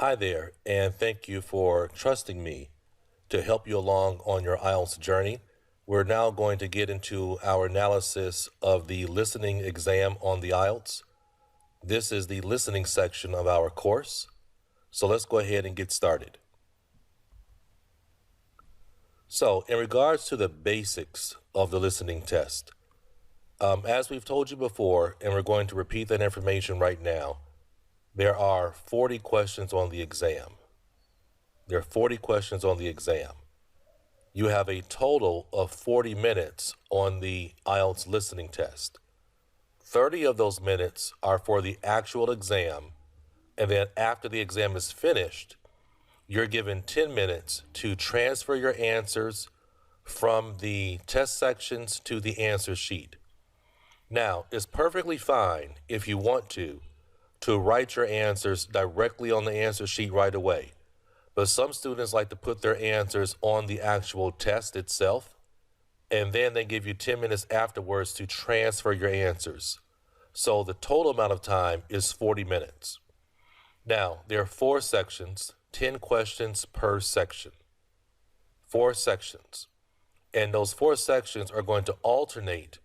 Hi there, and thank you for trusting me to help you along on your IELTS journey. We're now going to get into our analysis of the listening exam on the IELTS. This is the listening section of our course, so let's go ahead and get started. So, in regards to the basics of the listening test, as we've told you before, and we're going to repeat that information right now, there are 40 questions on the exam. There are 40 questions on the exam. You have a total of 40 minutes on the IELTS listening test. 30 of those minutes are for the actual exam, and then after the exam is finished, you're given 10 minutes to transfer your answers from the test sections to the answer sheet. Now, it's perfectly fine if you want to write your answers directly on the answer sheet right away. But some students like to put their answers on the actual test itself, and then they give you 10 minutes afterwards to transfer your answers. So the total amount of time is 40 minutes. Now, there are 4 sections, 10 questions per section. 4 sections. And those 4 sections are going to alternate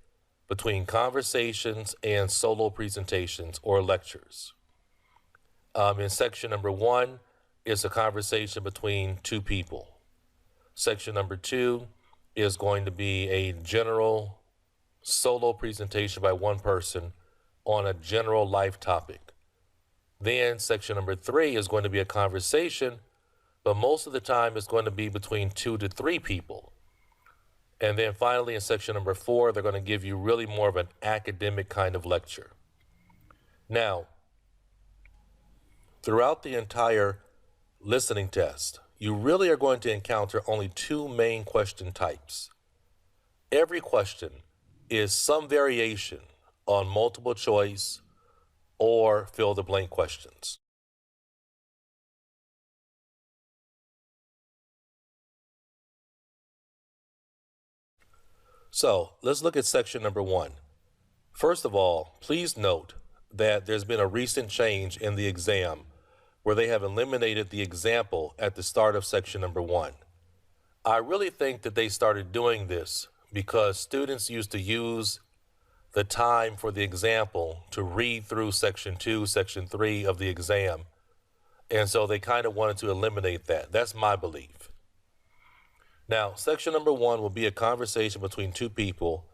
between conversations and solo presentations or lectures. In section number 1 is a conversation between 2 people. Section number 2 is going to be a general solo presentation by one person on a general life topic. Then section number 3 is going to be a conversation, but most of the time it's going to be between 2 to 3 people. And then finally in section number 4, they're going to give you really more of an academic kind of lecture. Now, throughout the entire listening test, you really are going to encounter only 2 main question types. Every question is some variation on multiple choice or fill the blank questions. So let's look at section number 1. First of all, please note that there's been a recent change in the exam where they have eliminated the example at the start of section number 1. I really think that they started doing this because students used to use the time for the example to read through section 2, section 3 of the exam. And so they kind of wanted to eliminate that. That's my belief. Now, section number 1 will be a conversation between 2 people,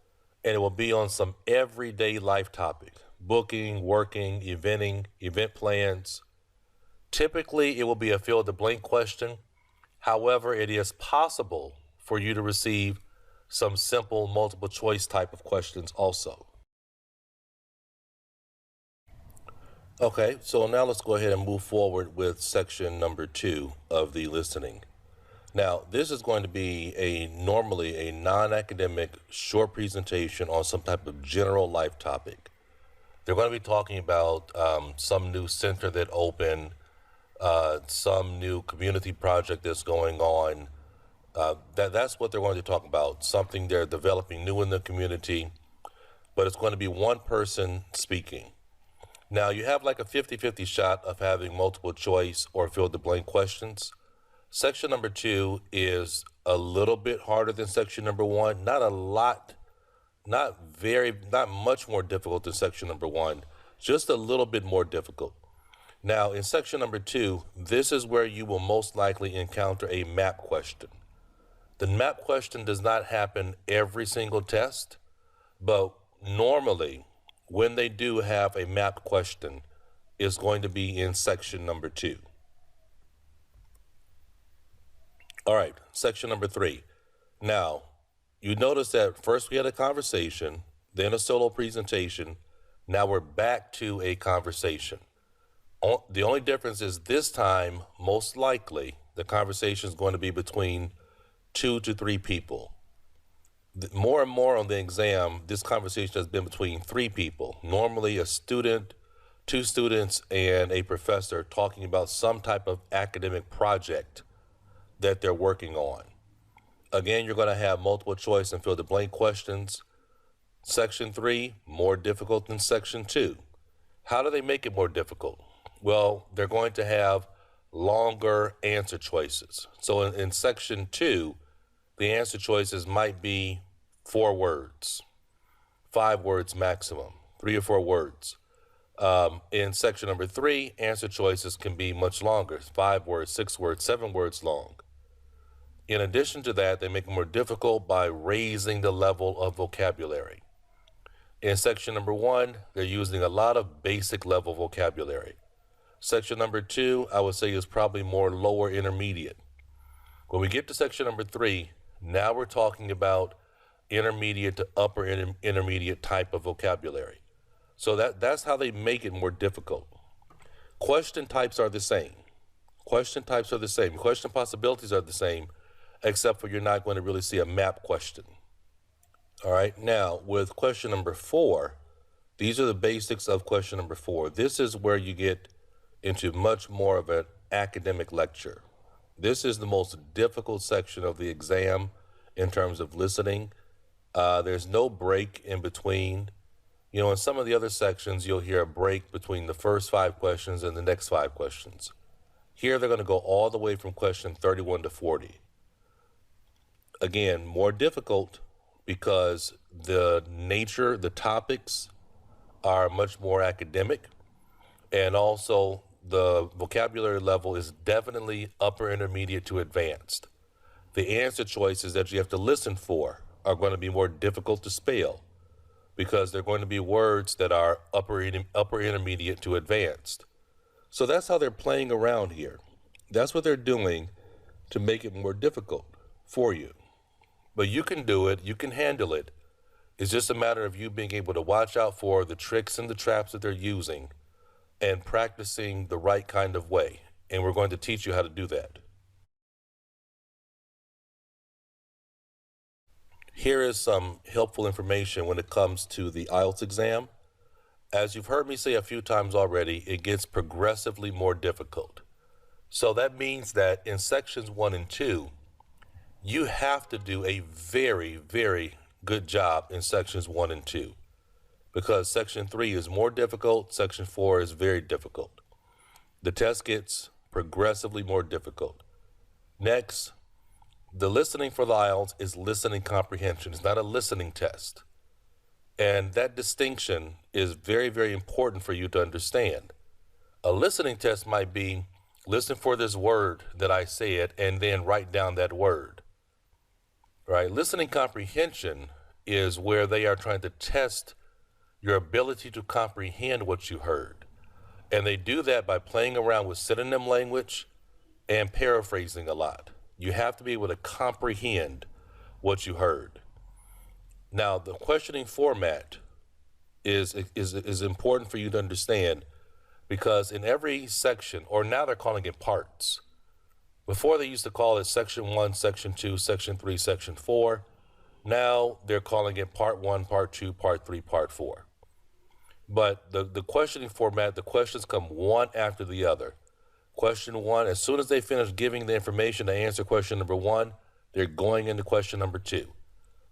and it will be on some everyday life topic: booking, working, eventing, event plans. Typically, it will be a fill-the-blank question. However, it is possible for you to receive some simple multiple choice type of questions also. Okay, so now let's go ahead and move forward with section number 2 of the listening. Now, this is going to be normally a non-academic short presentation on some type of general life topic. They're going to be talking about some new center that opened, some new community project that's going on. That's what they're going to talk about, something they're developing new in the community, but it's going to be one person speaking. Now, you have like a 50-50 shot of having multiple choice or fill-the-blank questions. Section number 2 is a little bit harder than section number 1. Not a lot, not much more difficult than section number 1, just a little bit more difficult. Now, in section number 2, this is where you will most likely encounter a map question. The map question does not happen every single test, but normally when they do have a map question, it's going to be in section number 2. All right, section number 3. Now, you notice that first we had a conversation, then a solo presentation. Now we're back to a conversation. The only difference is this time, most likely, the conversation is going to be between 2 to 3 people. More and more on the exam, this conversation has been between 3 people. Normally a student, 2 students, and a professor talking about some type of academic project that they're working on. Again, you're going to have multiple choice and fill the blank questions. Section 3, more difficult than Section 2. How do they make it more difficult? Well, they're going to have longer answer choices. So in section 2, the answer choices might be 4 words, 5 words maximum, 3 or 4 words. In section number 3, answer choices can be much longer, 5 words, 6 words, 7 words long. In addition to that, they make it more difficult by raising the level of vocabulary. In section number 1, they're using a lot of basic level vocabulary. Section number 2, I would say, is probably more lower intermediate. When we get to section number 3, now we're talking about intermediate to upper intermediate type of vocabulary. So that's how they make it more difficult. Question types are the same. Question types are the same. Question possibilities are the same, except for you're not going to really see a map question. All right, now with question number 4, these are the basics of question number 4. This is where you get into much more of an academic lecture. This is the most difficult section of the exam in terms of listening. There's no break in between. You know, in some of the other sections, you'll hear a break between the first 5 questions and the next 5 questions. Here, they're going to go all the way from question 31 to 40. Again, more difficult because the nature, the topics are much more academic, and also the vocabulary level is definitely upper intermediate to advanced. The answer choices that you have to listen for are going to be more difficult to spell because they're going to be words that are upper intermediate to advanced. So that's how they're playing around here. That's what they're doing to make it more difficult for you. But you can do it, you can handle it. It's just a matter of you being able to watch out for the tricks and the traps that they're using and practicing the right kind of way. And we're going to teach you how to do that. Here is some helpful information when it comes to the IELTS exam. As you've heard me say a few times already, it gets progressively more difficult. So that means that in sections 1 and 2, you have to do a very, very good job in sections 1 and 2 because section 3 is more difficult, section 4 is very difficult. The test gets progressively more difficult. Next, the listening for the IELTS is listening comprehension. It's not a listening test. And that distinction is very, very important for you to understand. A listening test might be listen for this word that I said and then write down that word. Right? Listening comprehension is where they are trying to test your ability to comprehend what you heard. And they do that by playing around with synonym language and paraphrasing a lot. You have to be able to comprehend what you heard. Now, the questioning format is important for you to understand because in every section, or now they're calling it parts. Before they used to call it section 1, section 2, section 3, section 4. Now they're calling it part 1, part 2, part 3, part 4. But the questioning format, the questions come one after the other. Question 1, as soon as they finish giving the information to answer question number 1, they're going into question number 2.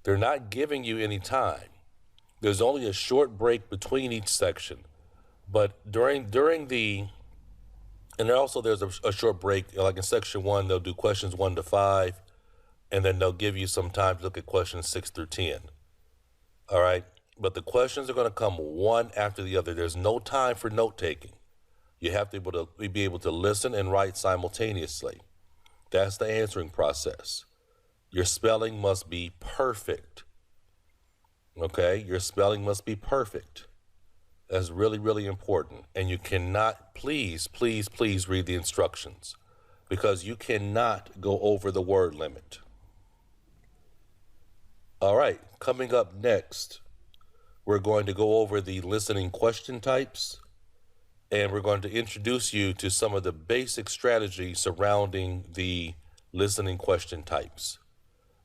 They're not giving you any time. There's only a short break between each section. But during the, and also there's a short break, like in section 1, they'll do questions 1 to 5, and then they'll give you some time to look at questions 6 through 10. All right? But the questions are going to come one after the other. There's no time for note-taking. You have to be able to listen and write simultaneously. That's the answering process. Your spelling must be perfect. Okay? Your spelling must be perfect. That's really, really important. And you cannot, please, please, please read the instructions because you cannot go over the word limit. All right, coming up next, we're going to go over the listening question types, and we're going to introduce you to some of the basic strategies surrounding the listening question types.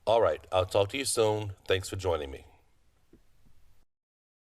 All right, I'll talk to you soon. Thanks for joining me.